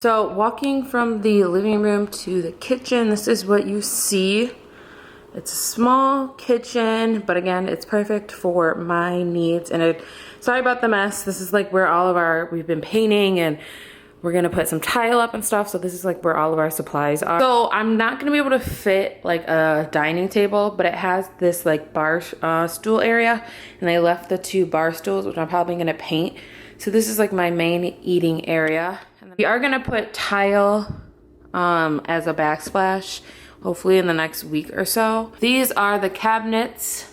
So walking from the living room to the kitchen, this is what you see. It's a small kitchen, but again, it's perfect for my needs. And sorry about the mess. This is like where all of we've been painting and we're gonna put some tile up and stuff. So this is like where all of our supplies are. So I'm not gonna be able to fit like a dining table, but it has this like bar stool area. And I left the 2 bar stools, which I'm probably gonna paint. So this is like my main eating area. We are gonna put tile as a backsplash, hopefully in the next week or so. These are the cabinets.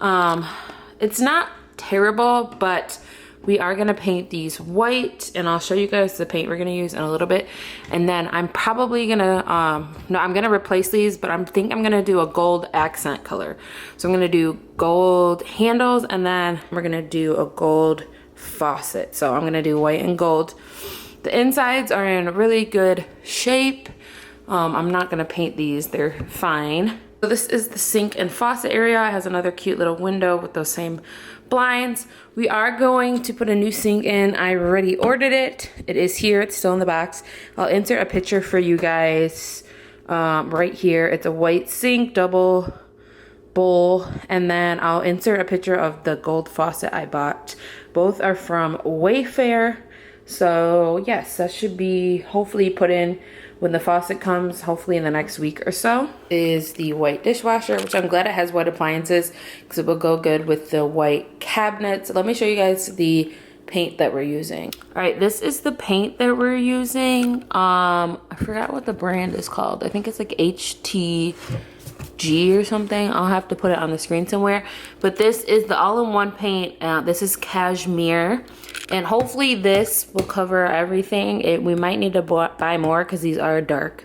It's not terrible, but we are gonna paint these white, and I'll show you guys the paint we're gonna use in a little bit. And then I'm probably gonna, I'm gonna replace these, but I'm gonna do a gold accent color. So I'm gonna do gold handles, and then we're gonna do a gold faucet. So I'm gonna do white and gold. The insides are in really good shape. I'm not gonna paint these, they're fine. So this is the sink and faucet area. It has another cute little window with those same blinds. We are going to put a new sink in. I already ordered it. It is here, it's still in the box. I'll insert a picture for you guys right here. It's a white sink, double bowl, and then I'll insert a picture of the gold faucet I bought. Both are from Wayfair. So yes, that should be hopefully put in when the faucet comes, hopefully in the next week or so. Is the white dishwasher, which I'm glad it has white appliances because it will go good with the white cabinets. Let me show you guys the paint that we're using. All right, this is the paint that we're using. I forgot what the brand is called. I think it's like HTG or something. I'll have to put it on the screen somewhere. But this is the all-in-one paint. This is cashmere. And hopefully this will cover everything. We might need to buy more because these are dark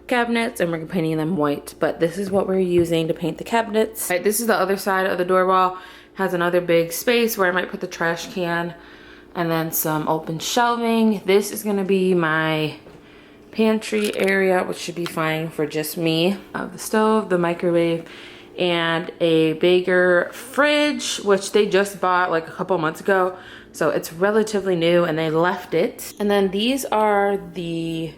cabinets and we're painting them white. But this is what we're using to paint the cabinets. All right, this is the other side of the door wall. Has another big space where I might put the trash can and then some open shelving. This is gonna be my pantry area, which should be fine for just me. The stove, the microwave, and a bigger fridge, which they just bought like a couple months ago. So it's relatively new and they left it. And then these are the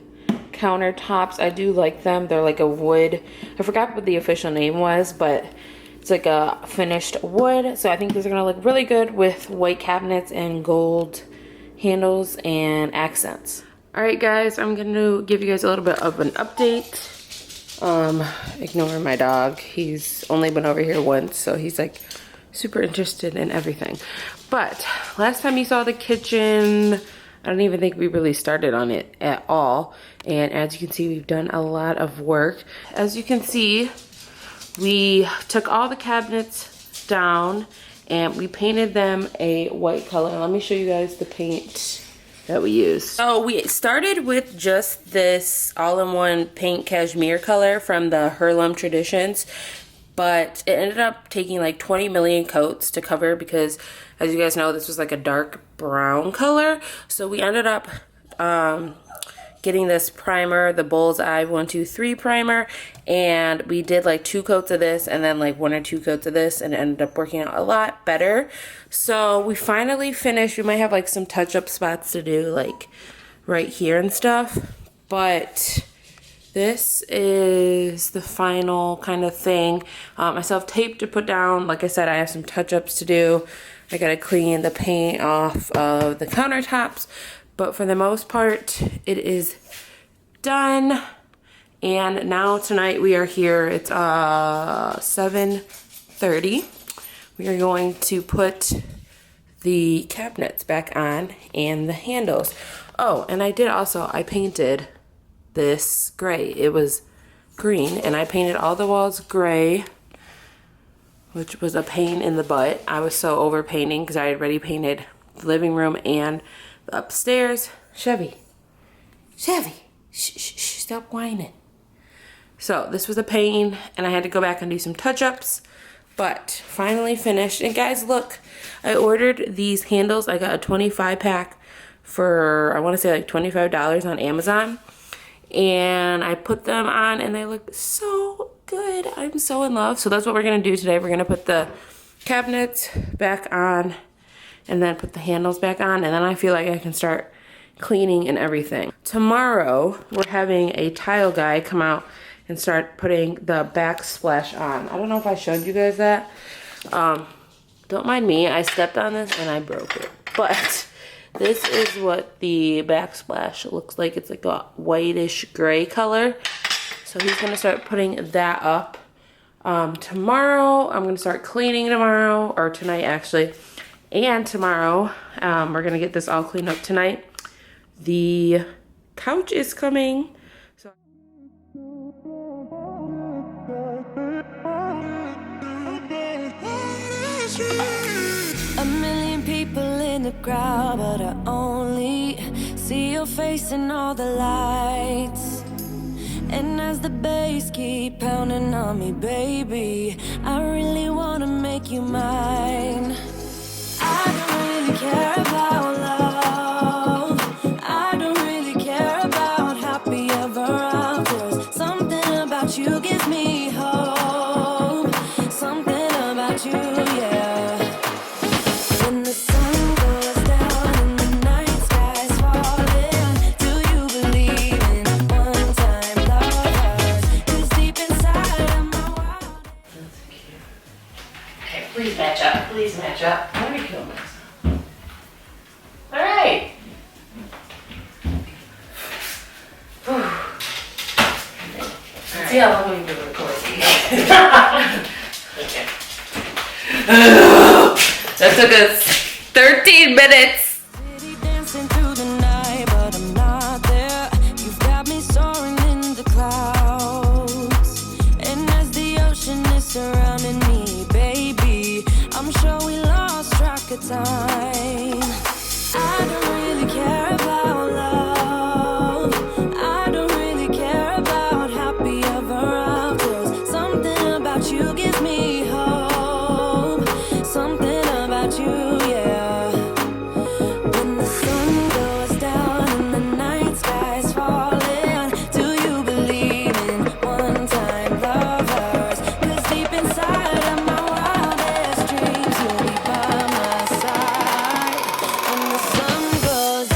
countertops. I do like them. They're like a wood. I forgot what the official name was, but it's like a finished wood. So I think these are gonna look really good with white cabinets and gold handles and accents. All right, guys, I'm gonna give you guys a little bit of an update. Ignore my dog. He's only been over here once, so he's like super interested in everything. But last time you saw the kitchen, I don't even think we really started on it at all. And as you can see, we've done a lot of work. As you can see, we took all the cabinets down and we painted them a white color. Let me show you guys the paint that we used. So we started with just this all-in-one paint cashmere color from the Heirloom Traditions, but it ended up taking like 20 million coats to cover because, as you guys know, this was like a dark brown color. So we ended up getting this primer, the Bullseye 123 primer, and we did like 2 coats of this and then like 1 or 2 coats of this, and it ended up working out a lot better. So we finally finished. We might have like some touch-up spots to do like right here and stuff, but this is the final kind of thing. I still have tape to put down. Like I said, I have some touch-ups to do. I gotta clean the paint off of the countertops, but for the most part, it is done. And now tonight we are here. It's 7:30. We are going to put the cabinets back on and the handles. Oh, and I painted this gray. It was green and I painted all the walls gray, which was a pain in the butt. I was so over painting because I had already painted the living room and the upstairs. Chevy, stop whining. So this was a pain and I had to go back and do some touch-ups, but finally finished. And guys, look, I ordered these handles. I got a 25 pack for, I want to say like $25 on Amazon. And I put them on and they look so good. I'm so in love. So that's what we're gonna do today. We're gonna put the cabinets back on and then put the handles back on, and then I feel like I can start cleaning and everything. Tomorrow, we're having a tile guy come out and start putting the backsplash on. I don't know if I showed you guys that. Don't mind me, I stepped on this and I broke it. But this is what the backsplash looks like. It's like a whitish gray color. So he's gonna start putting that up. Tomorrow, I'm gonna start cleaning tomorrow, or tonight actually. And tomorrow, we're gonna get this all cleaned up tonight. The couch is coming. So a million people in the crowd, but I only see your face in all the lights. And as the bass keep pounding on me, baby, I really wanna make you mine. I don't really care about love. I don't really care about happy ever afters. Something about you gives me hope. Something about you, yeah. When the sun goes down and the night sky's falling, do you believe in one-time lovers? 'Cause deep inside of my wild. that's cute. Okay, please match up. Please match up. I'm gonna kill myself. All right. Let's see how long we can do the recording. Okay. That took us 13 minutes. City dancing through the night, but I'm not there. You've got me soaring in the clouds. And as the ocean is surrounding me, baby, I'm sure we lost track of time. I don't really care about love. I don't really care about happy ever afters. Something about you gives me hope. Something about you, yeah. When the sun goes down and the night sky's falling, do you believe in one-time lovers? 'Cause deep inside of my wildest dreams, you'll be by my side when the sun goes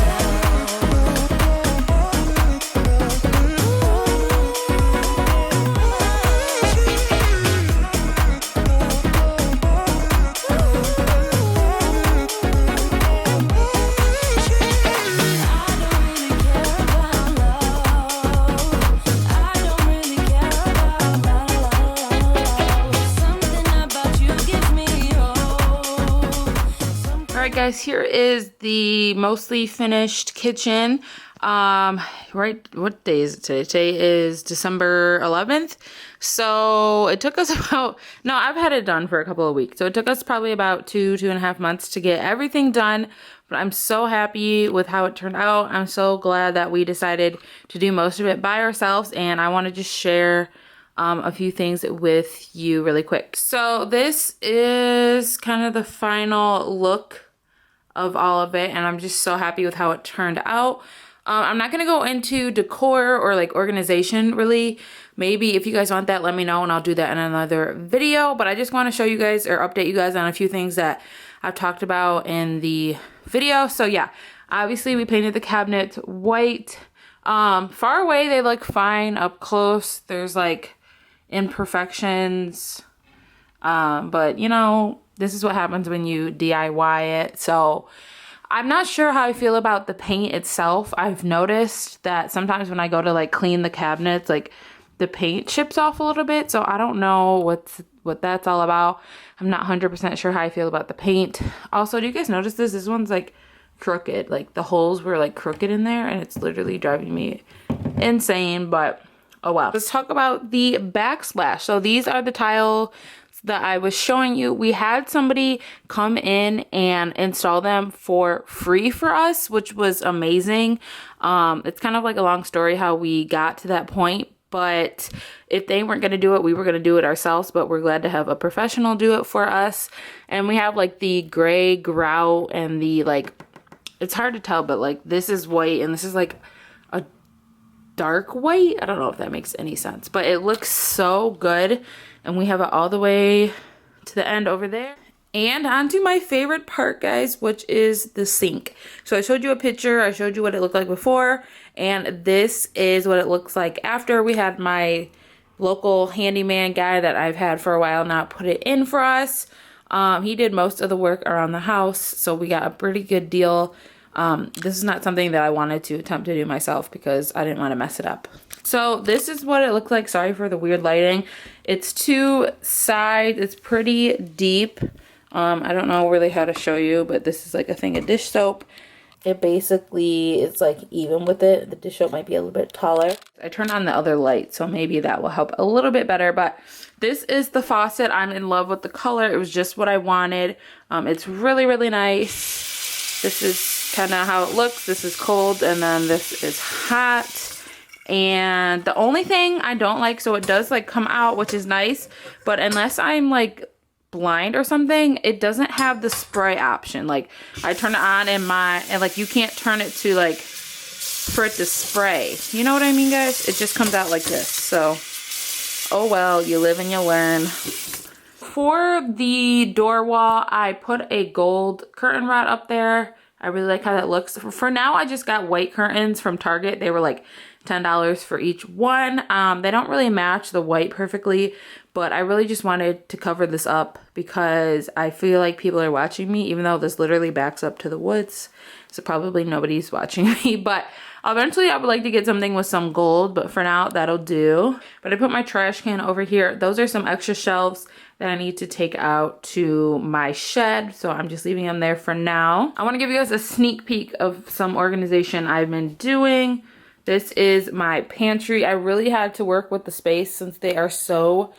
All right, guys, here is the mostly finished kitchen. Right, what day is it today? Today is December 11th. So it took us about, no, I've had it done for a couple of weeks. So it took us probably about 2.5 months to get everything done. But I'm so happy with how it turned out. I'm so glad that we decided to do most of it by ourselves. And I want to just share a few things with you really quick. So this is kind of the final look of all of it, and I'm just so happy with how it turned out. I'm not gonna go into decor or like organization really. Maybe if you guys want that, let me know and I'll do that in another video. But I just want to show you guys or update you guys on a few things that I've talked about in the video. So yeah, obviously we painted the cabinets white. Far away they look fine. Up close there's like imperfections, but you know, this is what happens when you DIY it. So I'm not sure how I feel about the paint itself. I've noticed that sometimes when I go to like clean the cabinets, like the paint chips off a little bit. So I don't know what that's all about. I'm not 100% sure how I feel about the paint. Also, do you guys notice this? This one's like crooked. Like the holes were like crooked in there, and it's literally driving me insane, but oh well. Let's talk about the backsplash. So these are the tile that I was showing you. We had somebody come in and install them for free for us, which was amazing. It's kind of like a long story how we got to that point, but if they weren't going to do it, we were going to do it ourselves, but we're glad to have a professional do it for us. And we have like the gray grout and the like, it's hard to tell, but like this is white and this is like a dark white. I don't know if that makes any sense, but it looks so good. And we have it all the way to the end over there. And on to my favorite part, guys, which is the sink. So I showed you a picture, I showed you what it looked like before, and this is what it looks like after. We had my local handyman guy that I've had for a while now put it in for us. He did most of the work around the house, so we got a pretty good deal. This is not something that I wanted to attempt to do myself because I didn't want to mess it up. So this is what it looks like. Sorry for the weird lighting. It's two sides, it's pretty deep. I don't know really how to show you, but this is like a thing of dish soap. It basically is like even with it. The dish soap might be a little bit taller. I turned on the other light, so maybe that will help a little bit better, but this is the faucet. I'm in love with the color. It was just what I wanted. It's really, really nice. This is kind of how it looks. This is cold, and then this is hot. And the only thing I don't like, so it does like come out, which is nice, but unless I'm like blind or something, it doesn't have the spray option. Like I turn it on and like you can't turn it to like for it to spray. You know what I mean, guys? It just comes out like this. So, oh well, you live and you learn. For the door wall, I put a gold curtain rod up there. I really like how that looks. For now, I just got white curtains from Target. They were like $10 for each one. They don't really match the white perfectly, but I really just wanted to cover this up because I feel like people are watching me, even though this literally backs up to the woods. So probably nobody's watching me, but eventually I would like to get something with some gold, but for now that'll do. But I put my trash can over here. Those are some extra shelves that I need to take out to my shed, so I'm just leaving them there for now. I want to give you guys a sneak peek of some organization I've been doing. This is my pantry. I really had to work with the space since they are so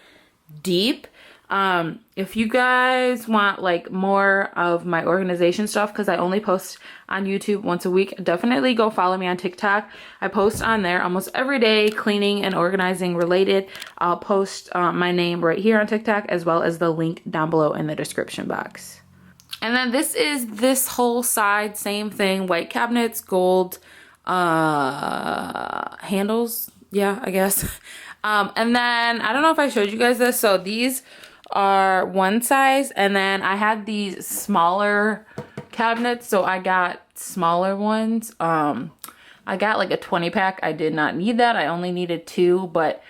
deep. If you guys want like more of my organization stuff, because I only post on YouTube once a week, definitely go follow me on TikTok. I post on there almost every day, cleaning and organizing related. I'll post my name right here on TikTok, as well as the link down below in the description box. And then this is this whole side, same thing, white cabinets, gold handles, yeah, I guess. And then I don't know if I showed you guys this, so these are one size, and then I had these smaller cabinets, so I got smaller ones. I got like a 20 pack. I did not need that. I only needed 2, but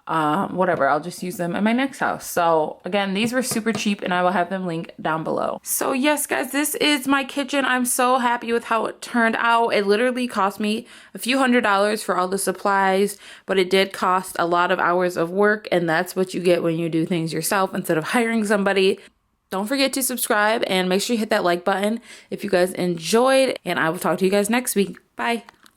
whatever, I'll just use them in my next house. So again, these were super cheap, and I will have them linked down below. So yes, guys, this is my kitchen. I'm so happy with how it turned out. It literally cost me a few $100s for all the supplies, but it did cost a lot of hours of work, and that's what you get when you do things yourself instead of hiring somebody. Don't forget to subscribe and make sure you hit that like button if you guys enjoyed, and I will talk to you guys next week. Bye.